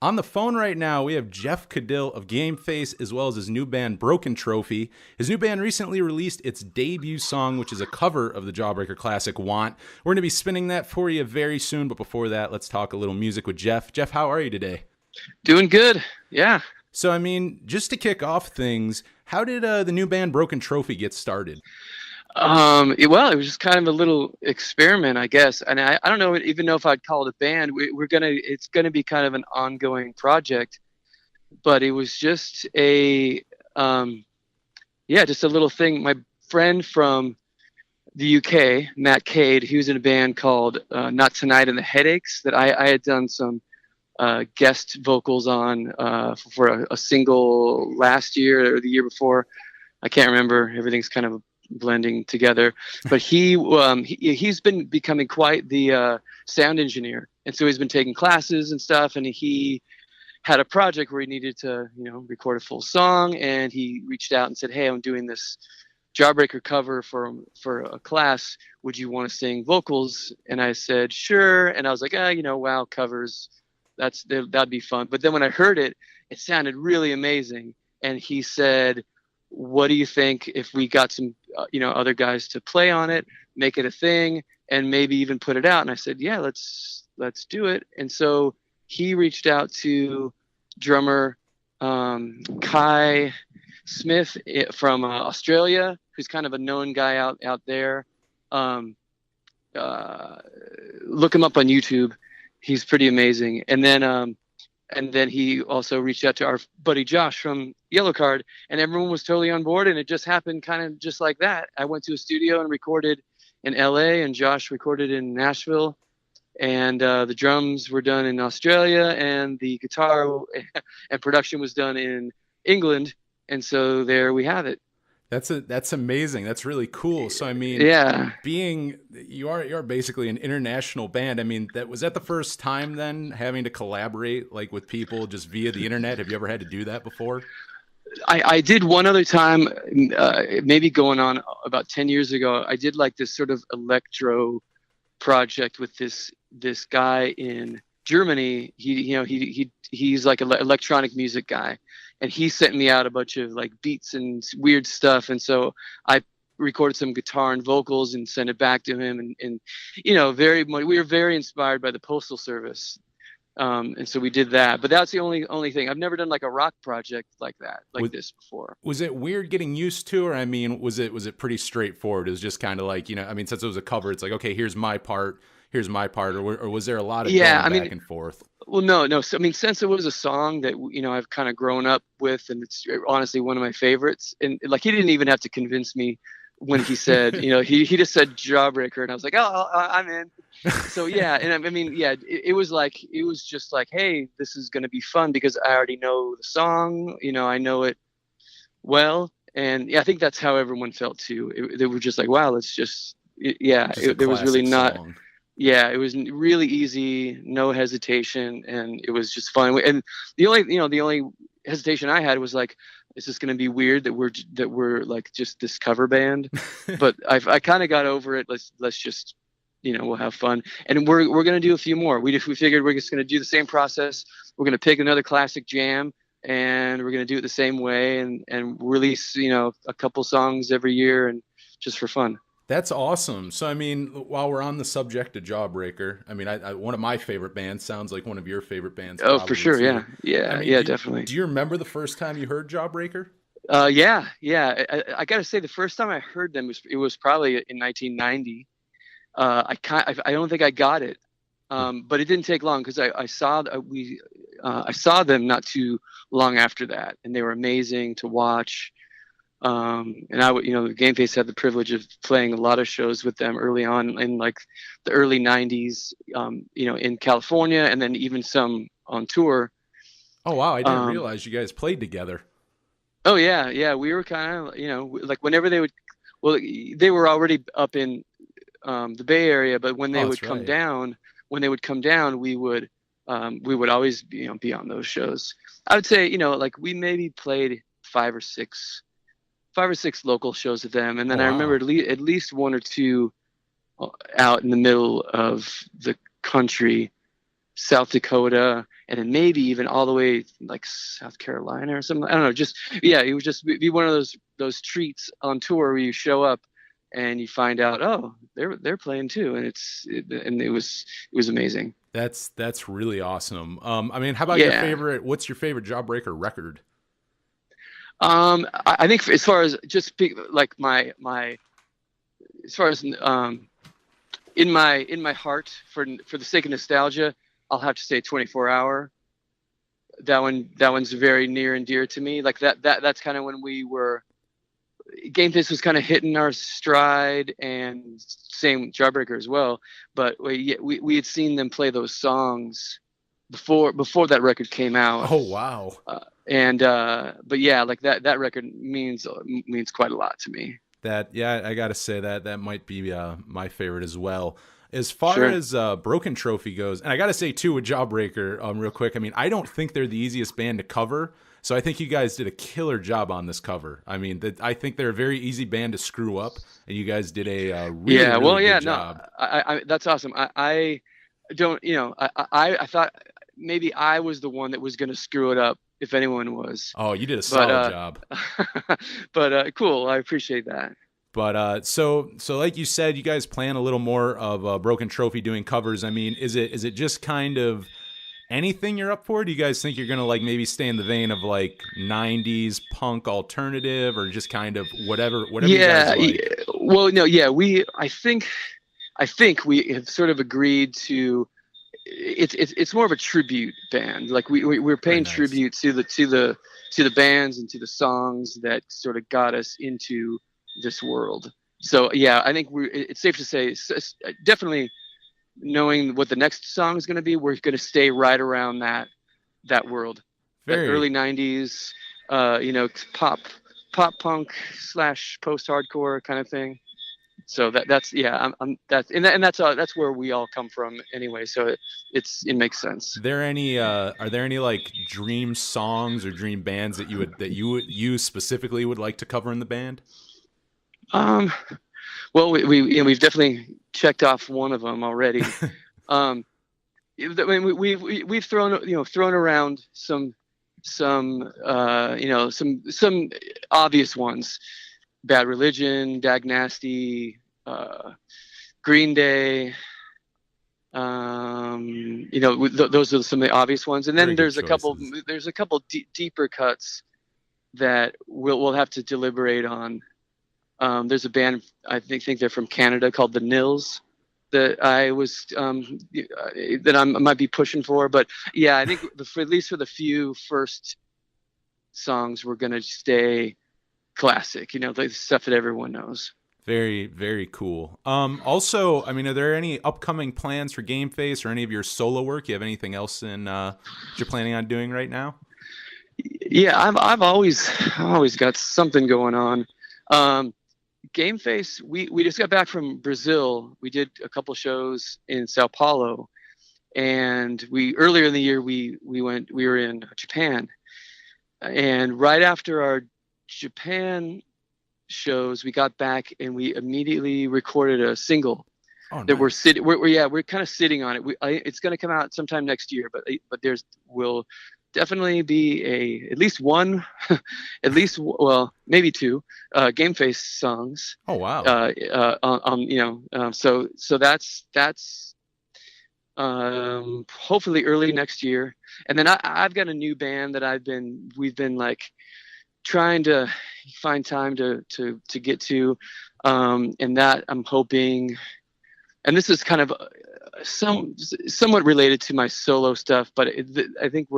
On the phone right now, we have Jeff Caudill of Gameface, as well as his new band, Broken Trophy. His new band recently released its debut song, which is a cover of the Jawbreaker classic, Want. We're going to be spinning that for you very soon, but before that, let's talk a little music with Jeff. Jeff, how are you today? Doing good. Yeah. So, I mean, just to kick off things, how did the new band Broken Trophy get started? It was just kind of a little experiment, I guess. And I don't know even know if I'd call it a band. It's gonna be kind of an ongoing project, but it was just just a little thing. My friend from the UK, Matt Cade, he was in a band called Not Tonight and the Headaches that I had done some guest vocals on for a single last year or the year before. I can't remember. Everything's kind of blending together, but he's been becoming quite the sound engineer, and so he's been taking classes and stuff, and he had a project where he needed to record a full song, and he reached out and said, hey, I'm doing this Jawbreaker cover for a class, would you want to sing vocals? And I said sure, and I was like, wow, covers, that'd be fun. But then when I heard it sounded really amazing, and he said, what do you think if we got some other guys to play on it, make it a thing, and maybe even put it out? And I said, yeah, let's do it. And so he reached out to drummer Kai Smith from Australia, who's kind of a known guy out there. Look him up on YouTube. He's pretty amazing. And then he also reached out to our buddy Josh from Yellowcard, and everyone was totally on board, and it just happened kind of just like that. I went to a studio and recorded in LA, and Josh recorded in Nashville, and the drums were done in Australia, and the guitar and production was done in England, and so there we have it. That's amazing. That's really cool. So I mean, yeah, you're basically an international band. I mean, was that the first time then having to collaborate like with people just via the internet? Have you ever had to do that before? I did one other time, maybe going on about 10 years ago. I did like this sort of electro project with this guy in Germany. He's like an electronic music guy, and he sent me out a bunch of like beats and weird stuff, and so I recorded some guitar and vocals and sent it back to him, and we were very inspired by the Postal Service, and so we did that. But that's the only thing. I've never done like a rock project like that, this before. Was it weird getting used to, or I mean, was it pretty straightforward? It was just kind of like, I mean, since it was a cover, it's like, okay, here's my part, or was there a lot of going back and forth? Well, no. So, I mean, since it was a song that I've kind of grown up with, and it's honestly one of my favorites, and like he didn't even have to convince me when he said, he just said Jawbreaker, and I was like, oh, I'm in. So yeah, and I mean, yeah, it was just like, hey, this is gonna be fun because I already know the song, I know it well, and yeah, I think that's how everyone felt too. They were just like, wow, let's just, there was really not. Song. Yeah, it was really easy, no hesitation, and it was just fun. And the only hesitation I had was like, is this going to be weird that we're like just this cover band? But I kind of got over it. Let's just we'll have fun, and we're going to do a few more. We figured we're just going to do the same process. We're going to pick another classic jam, and we're going to do it the same way, and release a couple songs every year, and just for fun. That's awesome. So, I mean, while we're on the subject of Jawbreaker, I mean, one of my favorite bands sounds like one of your favorite bands. Oh, for sure. Too. Yeah. I mean, Definitely. Do you remember the first time you heard Jawbreaker? Yeah. I got to say, the first time I heard them was probably in 1990. I don't think I got it, but it didn't take long because I saw them not too long after that, and they were amazing to watch. And Gameface had the privilege of playing a lot of shows with them early on in like the early 90s, in California, and then even some on tour. Oh, wow. I didn't realize you guys played together. Oh yeah. We were kind of, like whenever they were already up in the Bay Area, but when they would come down, we would always be on those shows. I would say, like we maybe played five or six local shows with them, and then I remember at least one or two out in the middle of the country South Dakota, and then maybe even all the way like South Carolina or something. I don't know. Just yeah, it would just be one of those treats on tour where you show up and you find out, oh, they're playing too, and it was amazing. That's really awesome. I mean, how about Yeah. your favorite? What's your favorite Jawbreaker record? I think as far as just like my as far as in my heart, for the sake of nostalgia, I'll have to say 24 Hour. That one's very near and dear to me. Like that's kind of when Gameface was kind of hitting our stride, and same Jawbreaker as well. But we had seen them play those songs before that record came out. Oh wow! But yeah, like that record means quite a lot to me. I gotta say that might be my favorite as well. As far as Broken Trophy goes, and I gotta say too with Jawbreaker, real quick. I mean, I don't think they're the easiest band to cover. So I think you guys did a killer job on this cover. I mean, I think they're a very easy band to screw up, and you guys did a really, good job. No, that's awesome. I don't, I thought maybe I was the one that was going to screw it up if anyone was. Oh, you did a solid job. But cool, I appreciate that. But so like you said, you guys plan a little more of Broken Trophy doing covers. I mean, is it just kind of anything you're up for? Do you guys think you're gonna like maybe stay in the vein of like 90s punk alternative, or just kind of whatever you guys like? Well, no, yeah, I think we have sort of agreed to it's more of a tribute band. Like we're paying tribute to the bands and to the songs that sort of got us into this world. So yeah, I think it's safe to say definitely, knowing what the next song is going to be, we're going to stay right around that world. That early 90s, pop punk / post-hardcore kind of thing. So that's where we all come from anyway. So it makes sense. Are there any like dream songs or dream bands that you specifically would like to cover in the band? Well, we've definitely checked off one of them already. I mean, we've thrown around some obvious ones: Bad Religion, Dag Nasty, Green Day. Those are some of the obvious ones, and then there's a couple deeper cuts that we'll have to deliberate on. There's a band, I think they're from Canada, called the Nils, that I might be pushing for. But yeah, I think at least for the few first songs, we're gonna stay classic. The stuff that everyone knows. Very, very cool. Also, I mean, are there any upcoming plans for Gameface or any of your solo work? You have anything else that you're planning on doing right now? Yeah, I've always got something going on. Gameface, we just got back from Brazil. We did a couple shows in Sao Paulo, and earlier in the year we were in Japan, and right after our Japan shows, we got back and we immediately recorded a single. Oh, nice. That we're kind of sitting on it. It's going to come out sometime next year, but will definitely be at least one, maybe two Gameface songs. Oh wow! So that's hopefully early next year. And then I've got a new band that we've been like trying to find time to get to, and that I'm hoping. And this is kind of somewhat related to my solo stuff, but I think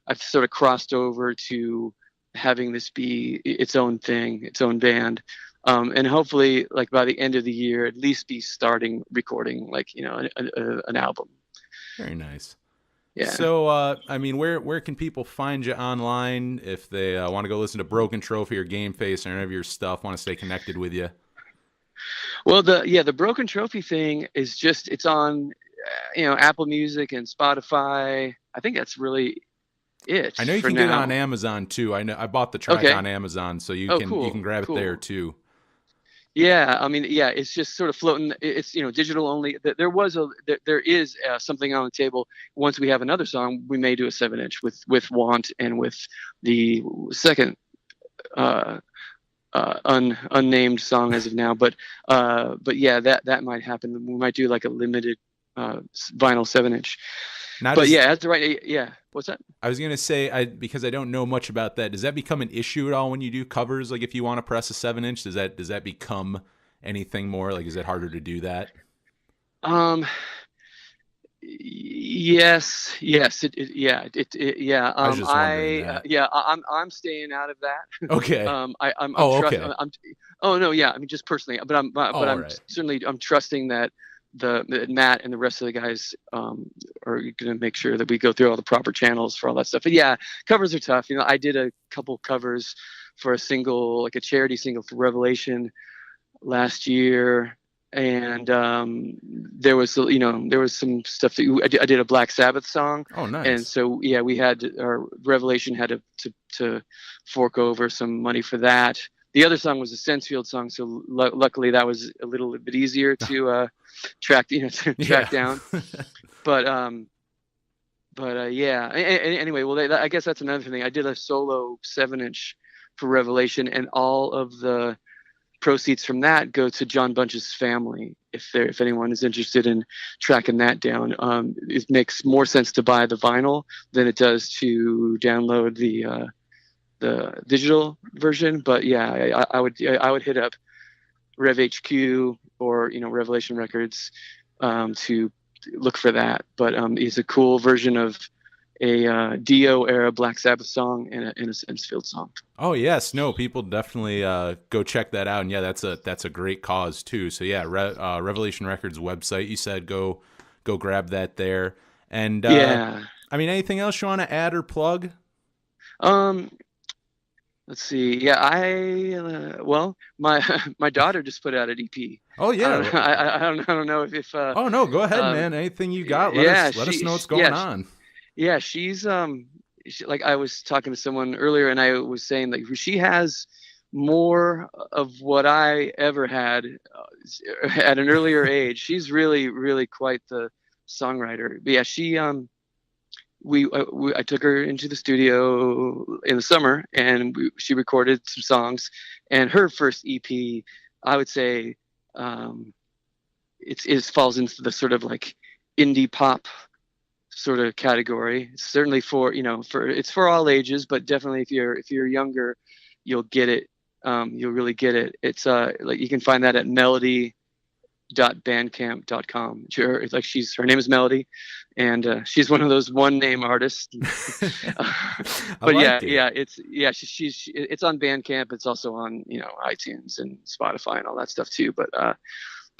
I've sort of crossed over to having this be its own thing, its own band, and hopefully, like by the end of the year, at least be starting recording, like an album. Very nice. Yeah. So, I mean, where can people find you online if they want to go listen to Broken Trophy or Gameface or any of your stuff? Want to stay connected with you? Well, the Broken Trophy thing is it's on, Apple Music and Spotify. I think that's really it. I know you can get it on Amazon too. I know I bought the track on Amazon, so you can grab it there too. Yeah, I mean, yeah, it's just sort of floating. It's, digital only. There is something on the table. Once we have another song, we may do a 7-inch with Want and with the second uh, unnamed song as of now. But yeah, that might happen. We might do like a limited vinyl 7-inch. Now, But yeah, that's the right. Yeah, what's that? I was gonna say, because I don't know much about that. Does that become an issue at all when you do covers? Like, if you want to press a 7-inch, does that become anything more? Like, is it harder to do that? Um, yes, yeah. I was just wondering that. Yeah, I'm staying out of that. Okay. I'm Oh, trust. okay. Oh no, yeah. I mean, just personally, Oh, but all I'm right. certainly I'm trusting that that Matt and the rest of the guys are going to make sure that we go through all the proper channels for all that stuff. But yeah, covers are tough. I did a couple covers for a single, like a charity single for Revelation last year, and there was some stuff that I did a Black Sabbath song, Oh, and nice. so yeah, our Revelation had to fork over some money for that. The other song was a Sensefield song, so luckily that was a little bit easier to track to Yeah. track down. But yeah. Anyway, well, I guess that's another thing. I did a solo 7-inch for Revelation, and all of the proceeds from that go to John Bunch's family. If anyone is interested in tracking that down, it makes more sense to buy the vinyl than it does to download the digital version. But yeah, I would hit up RevHQ or Revelation Records to look for that. But it's a cool version of a Dio era Black Sabbath song and a Sensefield song. Oh yes, no, people definitely go check that out, and yeah, that's a great cause too. So yeah, Revelation Records website. You said go grab that there, and Yeah. I mean, anything else you want to add or plug? Um. Let's see. Yeah, well, my my daughter just put out an EP. Oh yeah. I don't know if Oh no, go ahead, um man. Anything you got, yeah let us she know what's yeah going on. yeah like I was talking to someone earlier, and I was saying that she has more of what I ever had at an earlier age. She's really quite the songwriter. But yeah, I took her into the studio in the summer, and she recorded some songs. And her first EP, I would say, it falls into the sort of like indie pop sort of category. It's certainly it's for all ages, but definitely if you're younger, you'll get it. You'll really get it. It's like you can find that at melody.bandcamp.com. Like her name is Melody, and she's one of those one name artists. I But like it. it's on Bandcamp. It's also on iTunes and Spotify and all that stuff too. But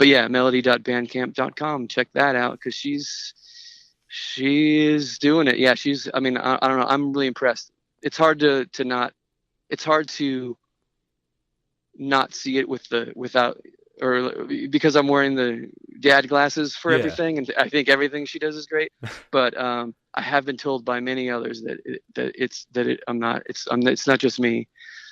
yeah, melody.bandcamp.com. Check that out, because she's doing it. Yeah, I mean, I don't know. I'm really impressed. It's hard to not see it without, or because I'm wearing the dad glasses for Yeah. everything, and I think everything she does is great. But I have been told by many others it's not just me.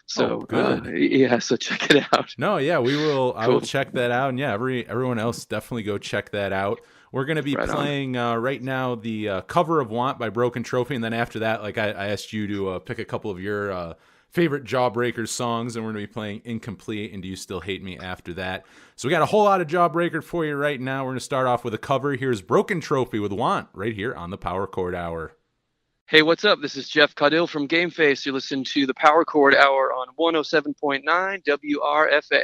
So good. yeah, so check it out. No, yeah, we will. I will Cool. check that out, and yeah, everyone else definitely go check that out. We're gonna be Right on. playing right now the cover of "Want" by Broken Trophy, and then after that, like I asked you to pick a couple of your favorite Jawbreaker songs, and we're gonna be playing "Incomplete" and "Do You Still Hate Me" after that. So we got a whole lot of Jawbreaker for you right now. We're gonna start off with a cover. Here's "Broken Trophy" with "Want" right here on the Power Chord Hour. Hey, what's up? This is Jeff Caudill from Gameface. You listen to the Power Chord Hour on 107.9 WRFA.